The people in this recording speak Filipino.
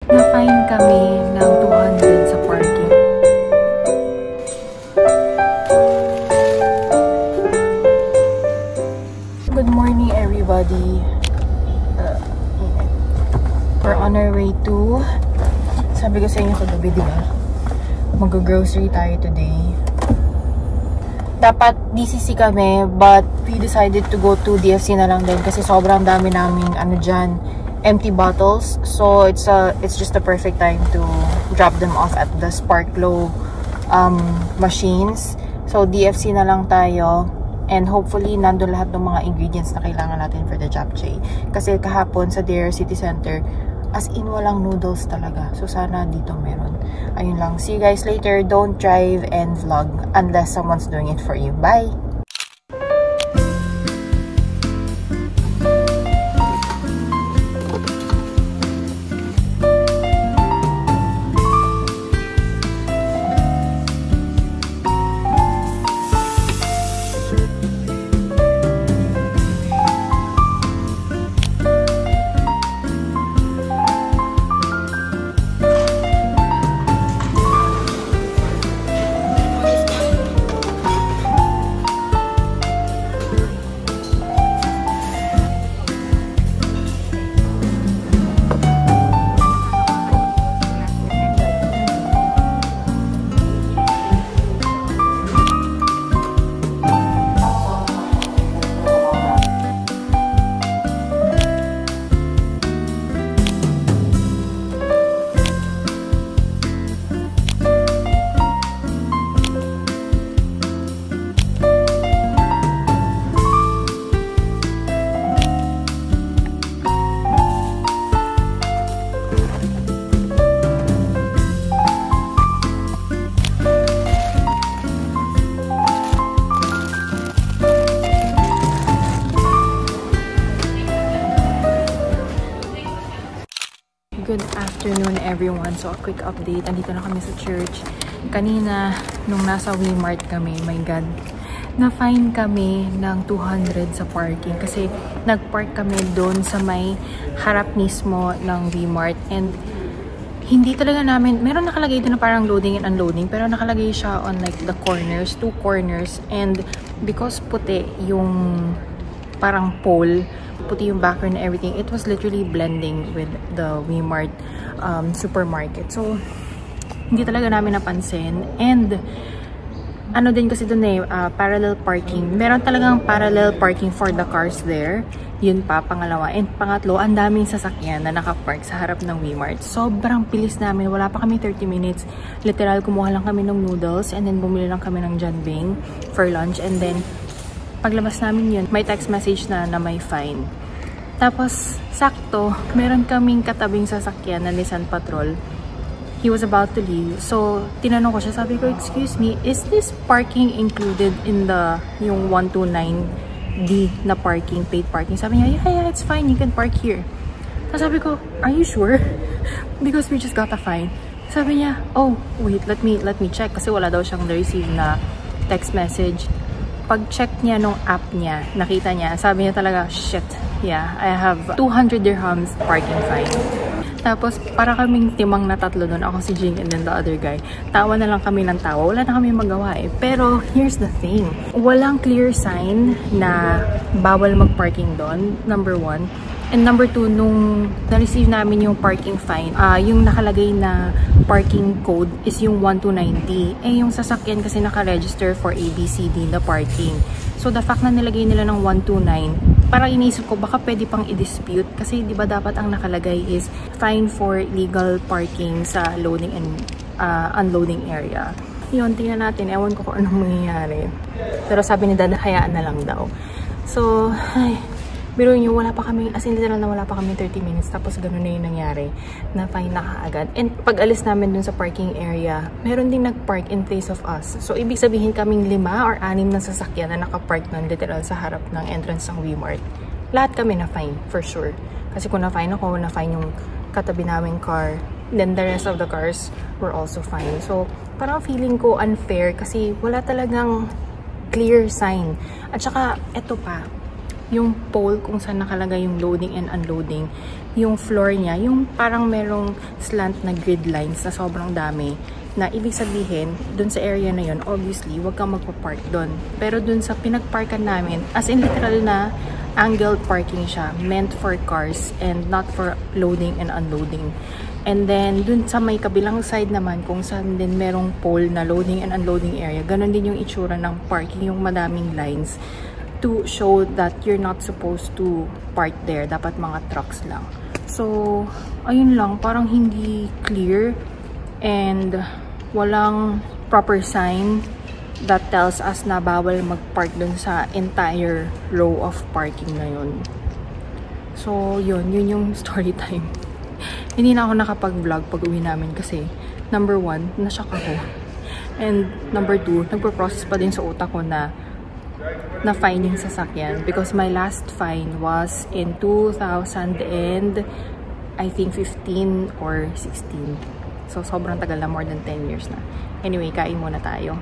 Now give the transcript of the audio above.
Na-fine kami ng 200 sa parking. Good morning, everybody. We're on our way to... Sabi ko sa inyo kagabi, di ba? Mag-grocery tayo today. Dapat DCC kami, but we decided to go to DFC na lang din kasi sobrang dami naming dyan, empty bottles. So it's just the perfect time to drop them off at the Sparklo machines. So DFC na lang tayo, and hopefully nandun lahat ng mga ingredients na kailangan natin for the japchae. Kasi kahapon sa Deir City Center, as in walang noodles talaga. So sana dito meron. Ayun lang. See you guys later. Don't drive and vlog unless someone's doing it for you. Bye! Good afternoon, everyone. So, a quick update. Andito na kami sa church. Kanina, nung nasa Wmart kami, my God, na-fine kami ng 200 sa parking. Kasi, nag-park kami doon sa may harap mismo ng Wmart. And, hindi talaga namin, meron nakalagay doon na parang loading and unloading. Pero nakalagay siya on like the corners, 2 corners. And, because puti yung parang pole, puti yung background and everything, it was literally blending with the Wmart supermarket. So, hindi talaga namin napansin. And, ano din kasi dun parallel parking. Meron talagang parallel parking for the cars there. Yun pa, pangalawa. And pangatlo, ang daming sasakyan na nakapark sa harap ng Wmart. Sobrang bilis namin. Wala pa kami 30 minutes. Literal, kumuha lang kami ng noodles and then bumili lang kami ng janbing for lunch. And then, paglabas namin yun, may text message na may fine. Tapos, sakto, meron kaming katabing sasakyan na Nissan Patrol. He was about to leave. So, tinanong ko siya, sabi ko, excuse me, is this parking included in yung 129D na parking, paid parking? Sabi niya, yeah, it's fine, you can park here. Tapos sabi ko, are you sure? Because we just got a fine. Sabi niya, oh, wait, let me check. Kasi wala daw siyang receive na text message. Pag-check niya nung app niya, nakita niya, sabi niya talaga, shit, yeah, I have 200 dirhams parking fine. Tapos, para kaming timang na tatlo doon, ako si Jing and then the other guy. Tawa na lang kami ng tawa. Wala na kami magawa eh. Pero, here's the thing. Walang clear sign na bawal mag-parking doon, number 1. And number 2, nung na-receive namin yung parking fine, yung nakalagay na parking code is yung 129D. Eh, yung sasakyan kasi naka-register for ABCD na parking. So, the fact na nilagay nila ng 129, parang iniisip ko, baka pwede pang i-dispute. Kasi, di ba dapat ang nakalagay is fine for illegal parking sa loading and unloading area. Yun, tingnan natin. Ewan ko kung anong mangyayari. Pero sabi ni Dad, hayaan na lang daw. So, ay... Pero yun, wala pa kami, as in literal na wala pa kami 30 minutes, tapos ganun na yung nangyari, na fine na kaagad. And pag alis namin dun sa parking area, meron ding nag-park in place of us. So, ibig sabihin kaming 5 or 6 na sasakyan na nakapark nun literal sa harap ng entrance ng Wmart. Lahat kami na fine, for sure. Kasi kung na-fine ako, na-fine yung katabi naming car, then the rest of the cars were also fine. So, parang feeling ko unfair kasi wala talagang clear sign. At saka, eto pa, yung pole kung saan nakalagay yung loading and unloading, yung floor niya, yung parang merong slant na grid lines na sobrang dami, na ibig sabihin, dun sa area na yun, obviously, wag kang magpa-park dun. Pero dun sa pinag-parkan namin, as in literal na angled parking siya, meant for cars and not for loading and unloading. And then, dun sa may kabilang side naman, kung saan din merong pole na loading and unloading area, ganun din yung itsura ng parking, yung madaming lines, to show that you're not supposed to park there. Dapat mga trucks lang. So, ayun lang, parang hindi clear and walang proper sign that tells us na bawal mag-park dun sa entire row of parking na yun. So, yun yung story time. Hindi na ako nakapag-vlog pag uwi namin kasi number 1, nashock ako. And number 2, nagpo-process pa din sa utak ko na fine yung sasakyan because my last fine was in 2000 and I think 15 or 16. So, sobrang tagal na, more than 10 years na. Anyway, kain muna tayo.